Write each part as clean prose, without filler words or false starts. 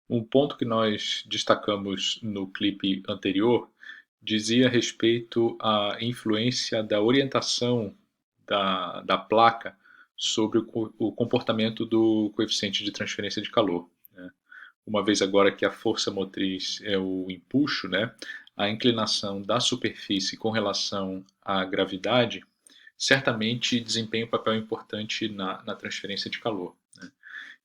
Um ponto que nós destacamos no clipe anterior dizia respeito à influência da orientação da placa sobre o comportamento do coeficiente de transferência de calor, né? Uma vez agora que a força motriz é o empuxo, né, a inclinação da superfície com relação à gravidade certamente desempenha um papel importante na transferência de calor, né?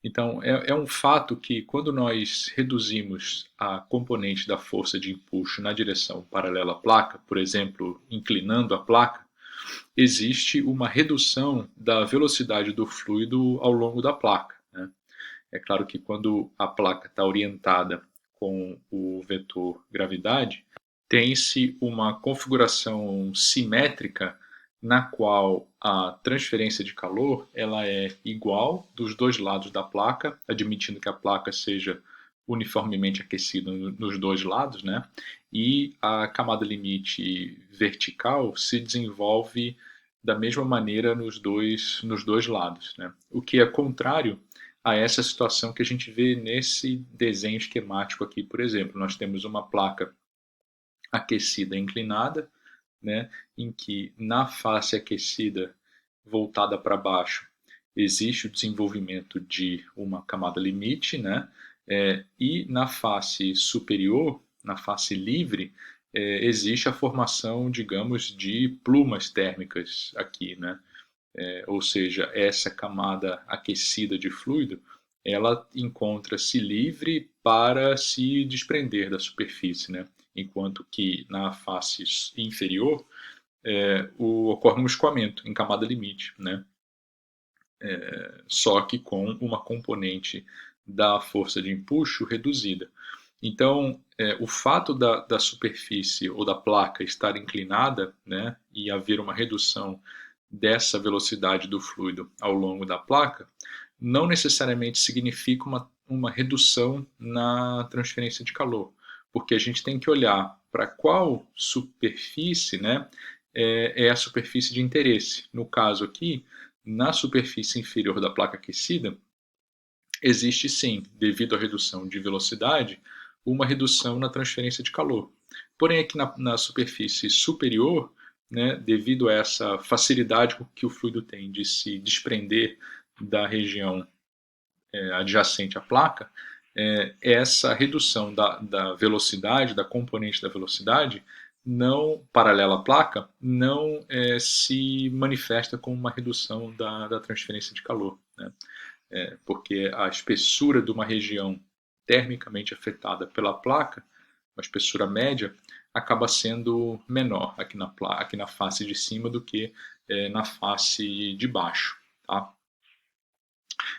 Então, é um fato que quando nós reduzimos a componente da força de empuxo na direção paralela à placa, por exemplo, inclinando a placa, existe uma redução da velocidade do fluido ao longo da placa, né? É claro que quando a placa está orientada com o vetor gravidade, tem-se uma configuração simétrica na qual a transferência de calor ela é igual dos dois lados da placa, admitindo que a placa seja uniformemente aquecida nos dois lados, né? E a camada limite vertical se desenvolve da mesma maneira nos dois lados, né? O que é contrário a essa situação que a gente vê nesse desenho esquemático aqui, por exemplo. Nós temos uma placa aquecida inclinada, né, em que na face aquecida voltada para baixo existe o desenvolvimento de uma camada limite, né, e na face superior, na face livre, existe a formação, digamos, de plumas térmicas aqui, né? Ou seja, essa camada aquecida de fluido, ela encontra-se livre para se desprender da superfície, né? Enquanto que na face inferior ocorre um escoamento em camada limite, né? Só que com uma componente da força de empuxo reduzida. Então, o fato da superfície ou da placa estar inclinada, né, e haver uma redução dessa velocidade do fluido ao longo da placa, não necessariamente significa uma redução na transferência de calor, porque a gente tem que olhar para qual superfície, né, é a superfície de interesse. No caso aqui, na superfície inferior da placa aquecida, existe sim, devido à redução de velocidade, uma redução na transferência de calor. Porém, aqui na superfície superior, né, devido a essa facilidade que o fluido tem de se desprender da região adjacente à placa, essa redução da velocidade, da componente da velocidade, não paralela à placa, não se manifesta como uma redução da transferência de calor, né? Porque a espessura de uma região termicamente afetada pela placa, a espessura média, acaba sendo menor aqui na face de cima do que na face de baixo. Tá?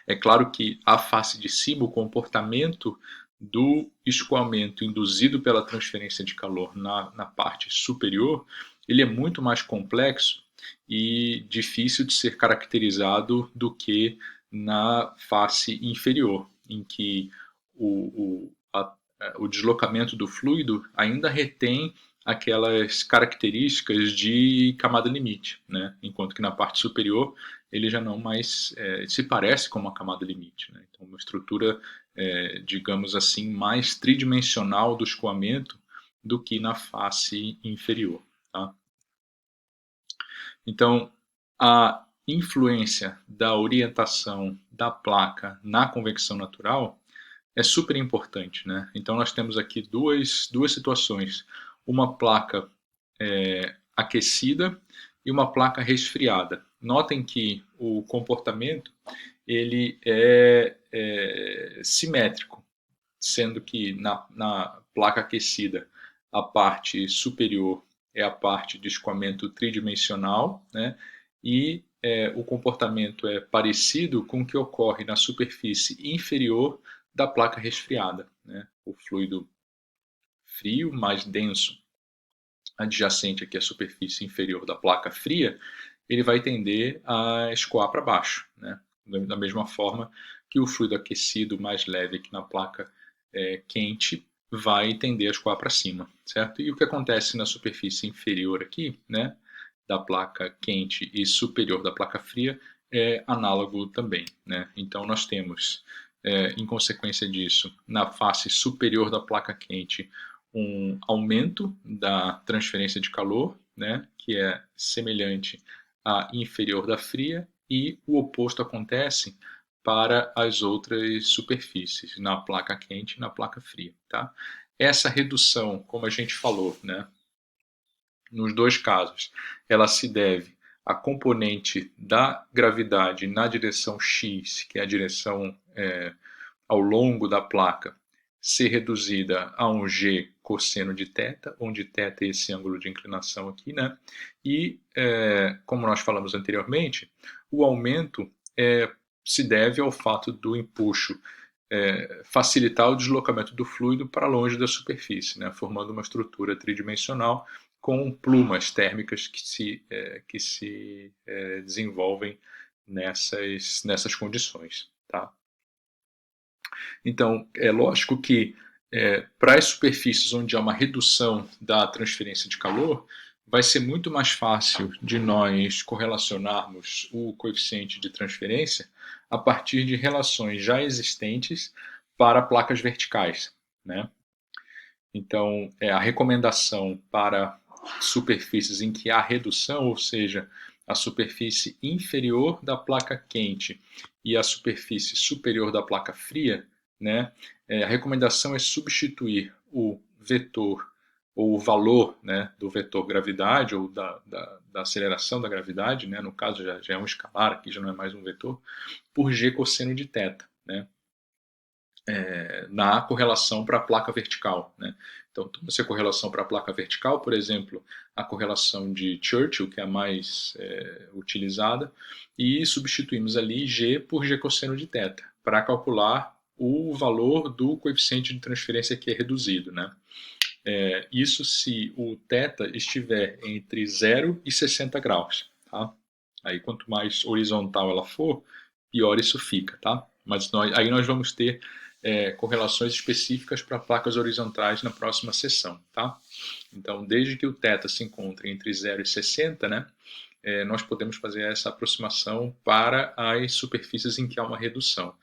É claro que a face de cima, o comportamento do escoamento induzido pela transferência de calor na parte superior, ele é muito mais complexo e difícil de ser caracterizado do que na face inferior, em que o deslocamento do fluido ainda retém aquelas características de camada limite, né? Enquanto que na parte superior ele já não mais se parece com uma camada limite, né? Então, uma estrutura, digamos assim, mais tridimensional do escoamento do que na face inferior. Tá? Então, a influência da orientação da placa na convecção natural é super importante, né? Então, nós temos aqui duas situações. Uma placa aquecida e uma placa resfriada. Notem que o comportamento ele é simétrico, sendo que na placa aquecida a parte superior é a parte de escoamento tridimensional, né? E o comportamento é parecido com o que ocorre na superfície inferior da placa resfriada, né? O fluido frio, mais denso, adjacente aqui à superfície inferior da placa fria, ele vai tender a escoar para baixo, né? Da mesma forma que o fluido aquecido mais leve aqui na placa quente vai tender a escoar para cima, certo? E o que acontece na superfície inferior aqui, né, da placa quente e superior da placa fria, é análogo também, né? Então nós temos em consequência disso, na face superior da placa quente, um aumento da transferência de calor, né, que é semelhante à inferior da fria, e o oposto acontece para as outras superfícies, na placa quente e na placa fria. Tá? Essa redução, como a gente falou, né, nos dois casos, ela se deve à componente da gravidade na direção x, que é a direção ao longo da placa, ser reduzida a um g cosseno de θ, onde θ é esse ângulo de inclinação aqui, né? E, como nós falamos anteriormente, o aumento se deve ao fato do empuxo facilitar o deslocamento do fluido para longe da superfície, né? Formando uma estrutura tridimensional com plumas térmicas que se desenvolvem nessas condições. Tá? Então, é lógico que para as superfícies onde há uma redução da transferência de calor, vai ser muito mais fácil de nós correlacionarmos o coeficiente de transferência a partir de relações já existentes para placas verticais, né? Então, a recomendação para superfícies em que há redução, ou seja, a superfície inferior da placa quente e a superfície superior da placa fria, né, a recomendação é substituir o vetor ou o valor, né, do vetor gravidade ou da aceleração da gravidade, né, no caso já é um escalar, aqui já não é mais um vetor, por g cosseno de θ, né, na correlação para a placa vertical. Né? Então, essa correlação para a placa vertical, por exemplo, a correlação de Churchill, que é a mais utilizada, e substituímos ali G por G cosseno de θ, para calcular o valor do coeficiente de transferência que é reduzido. Né? Isso se o θ estiver entre 0 e 60 graus. Tá? Aí, quanto mais horizontal ela for, pior isso fica. Tá? Mas aí nós vamos ter correlações específicas para placas horizontais na próxima sessão. Tá? Então, desde que o θ se encontre entre 0 e 60, né, nós podemos fazer essa aproximação para as superfícies em que há uma redução.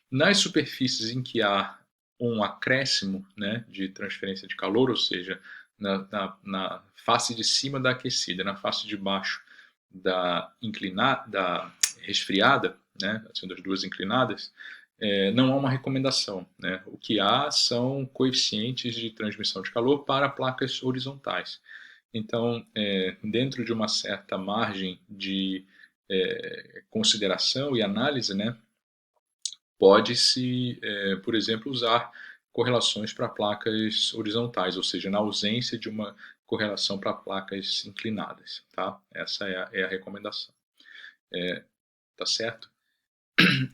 Nas superfícies em que há um acréscimo, né, de transferência de calor, ou seja, na face de cima da aquecida, na face de baixo da resfriada, né, sendo as duas inclinadas, não há uma recomendação. Né? O que há são coeficientes de transmissão de calor para placas horizontais. Então, dentro de uma certa margem de consideração e análise, né, pode-se, por exemplo, usar correlações para placas horizontais, ou seja, na ausência de uma correlação para placas inclinadas. Tá? Essa é a recomendação. Tá certo?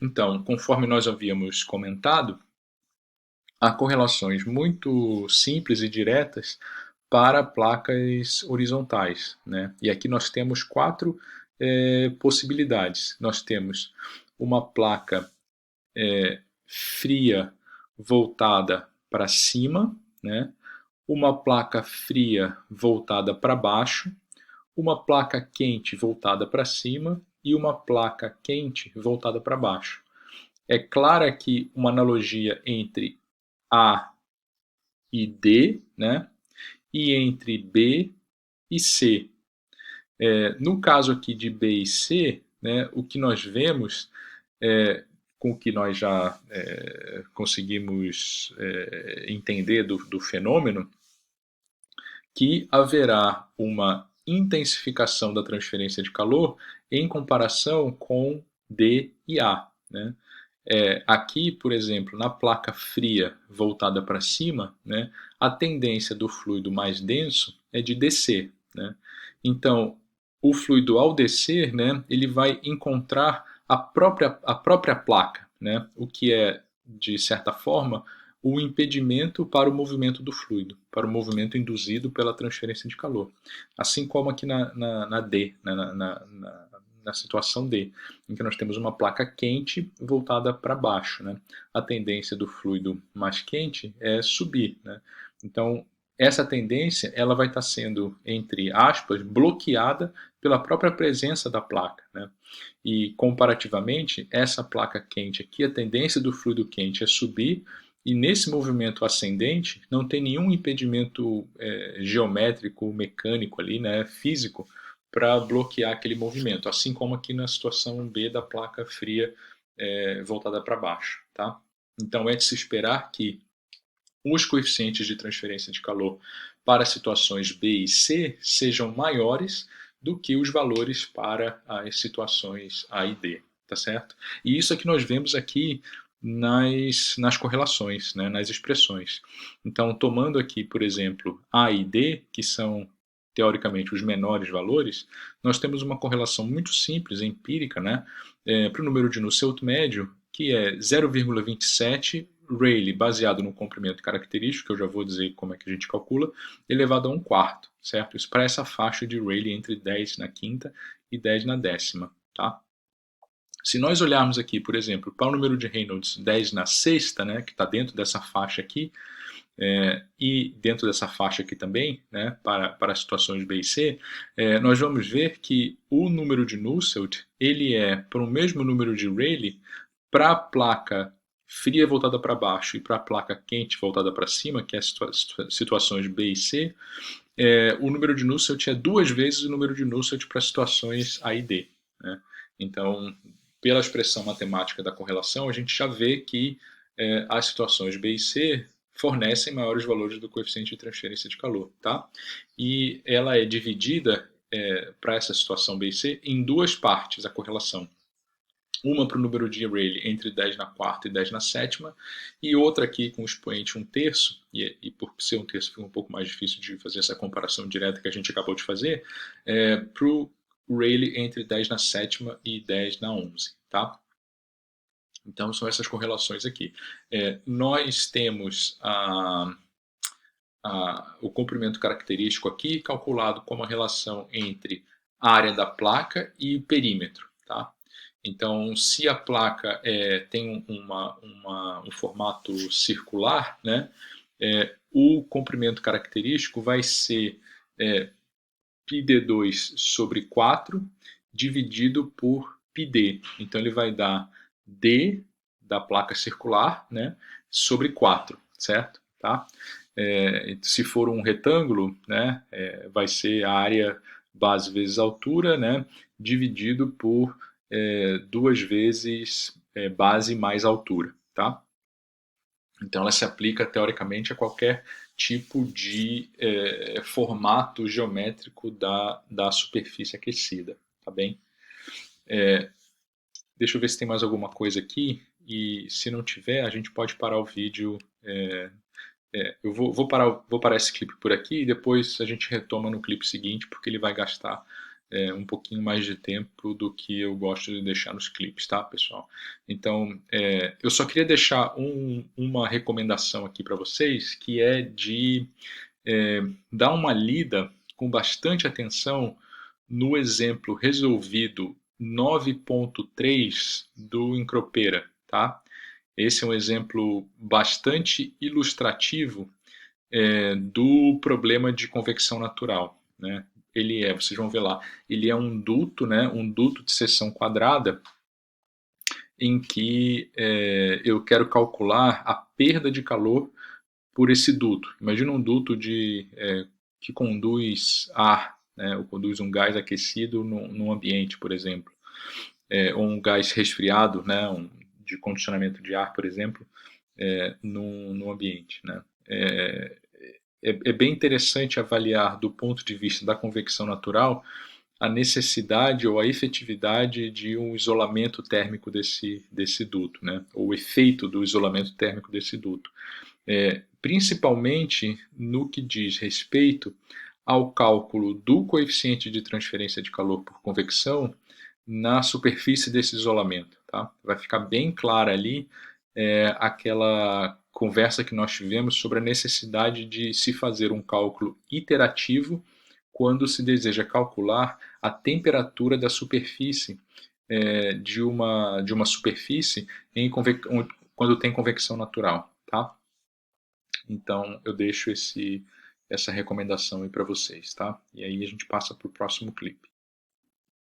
Então, conforme nós havíamos comentado, há correlações muito simples e diretas para placas horizontais. Né? E aqui nós temos 4 possibilidades. Nós temos uma placa fria voltada para cima, né? Uma placa fria voltada para baixo, uma placa quente voltada para cima e uma placa quente voltada para baixo. É clara aqui uma analogia entre A e D, né? E entre B e C. No caso aqui de B e C, né, o que nós vemos, com o que nós já conseguimos entender do fenômeno, que haverá uma intensificação da transferência de calor em comparação com D e A. Né? Aqui, por exemplo, na placa fria voltada para cima, né, a tendência do fluido mais denso é de descer. Né? Então, o fluido ao descer, né, ele vai encontrar a própria placa, né, o que é, de certa forma, o impedimento para o movimento do fluido, para o movimento induzido pela transferência de calor. Assim como aqui na D, na situação D, em que nós temos uma placa quente voltada para baixo. Né? A tendência do fluido mais quente é subir. Né? Então, essa tendência ela vai estar sendo, entre aspas, bloqueada pela própria presença da placa, né? E comparativamente, essa placa quente aqui, a tendência do fluido quente é subir, e nesse movimento ascendente não tem nenhum impedimento geométrico, mecânico ali, né, físico, para bloquear aquele movimento, assim como aqui na situação B da placa fria voltada para baixo, tá? Então é de se esperar que os coeficientes de transferência de calor para situações B e C sejam maiores do que os valores para as situações A e D, tá certo? E isso é que nós vemos aqui nas correlações, né, nas expressões. Então, tomando aqui, por exemplo, A e D, que são teoricamente os menores valores, nós temos uma correlação muito simples, empírica, né, para o número de Nusselt médio, que é 0,27 Rayleigh, baseado no comprimento característico, que eu já vou dizer como é que a gente calcula, elevado a 1/4, certo? Isso para essa faixa de Rayleigh entre 10 na quinta e 10 na décima, tá? Se nós olharmos aqui, por exemplo, para o número de Reynolds 10 na sexta, né, que está dentro dessa faixa aqui, e dentro dessa faixa aqui também, né, para as situações B e C, nós vamos ver que o número de Nusselt ele é para o mesmo número de Rayleigh para a placa fria voltada para baixo e para a placa quente voltada para cima, que é as situações B e C, o número de Nusselt é 2 vezes o número de Nusselt para situações A e D, né? Então, pela expressão matemática da correlação, a gente já vê que as situações B e C fornecem maiores valores do coeficiente de transferência de calor, tá? E ela é dividida para essa situação B e C em duas partes, a correlação. Uma para o número de Rayleigh entre 10 na quarta e 10 na sétima, e outra aqui com o expoente 1/3, e por ser 1/3 fica um pouco mais difícil de fazer essa comparação direta que a gente acabou de fazer, para o Rayleigh entre 10 na sétima e 10 na 11, tá? Então são essas correlações aqui. Nós temos o comprimento característico aqui calculado como a relação entre a área da placa e o perímetro, tá? Então, se a placa tem um formato circular, né, o comprimento característico vai ser πd2 sobre 4 dividido por πd. Então, ele vai dar d da placa circular, né, sobre 4, certo? Tá? Se for um retângulo, né, vai ser a área base vezes altura, né, dividido por 2 vezes base mais altura, tá? Então ela se aplica teoricamente a qualquer tipo de formato geométrico da superfície aquecida, tá bem? Deixa eu ver se tem mais alguma coisa aqui, e se não tiver, a gente pode parar o vídeo. Eu vou parar esse clipe por aqui e depois a gente retoma no clipe seguinte, porque ele vai gastar um pouquinho mais de tempo do que eu gosto de deixar nos clipes, tá, pessoal? Então, eu só queria deixar uma recomendação aqui para vocês, que é de dar uma lida com bastante atenção no exemplo resolvido 9.3 do Encropera, tá? Esse é um exemplo bastante ilustrativo do problema de convecção natural, né? Vocês vão ver lá, ele é um duto, né? Um duto de seção quadrada em que eu quero calcular a perda de calor por esse duto. Imagina um duto que conduz ar, né? Ou conduz um gás aquecido num ambiente, por exemplo, ou um gás resfriado, né? De condicionamento de ar, por exemplo, no ambiente, né? É bem interessante avaliar do ponto de vista da convecção natural a necessidade ou a efetividade de um isolamento térmico desse duto, né? Ou o efeito do isolamento térmico desse duto. Principalmente no que diz respeito ao cálculo do coeficiente de transferência de calor por convecção na superfície desse isolamento, tá? Vai ficar bem clara ali aquela conversa que nós tivemos sobre a necessidade de se fazer um cálculo iterativo quando se deseja calcular a temperatura da superfície de uma superfície quando tem convecção natural, tá? Então eu deixo essa recomendação aí para vocês, tá? E aí a gente passa para o próximo clipe.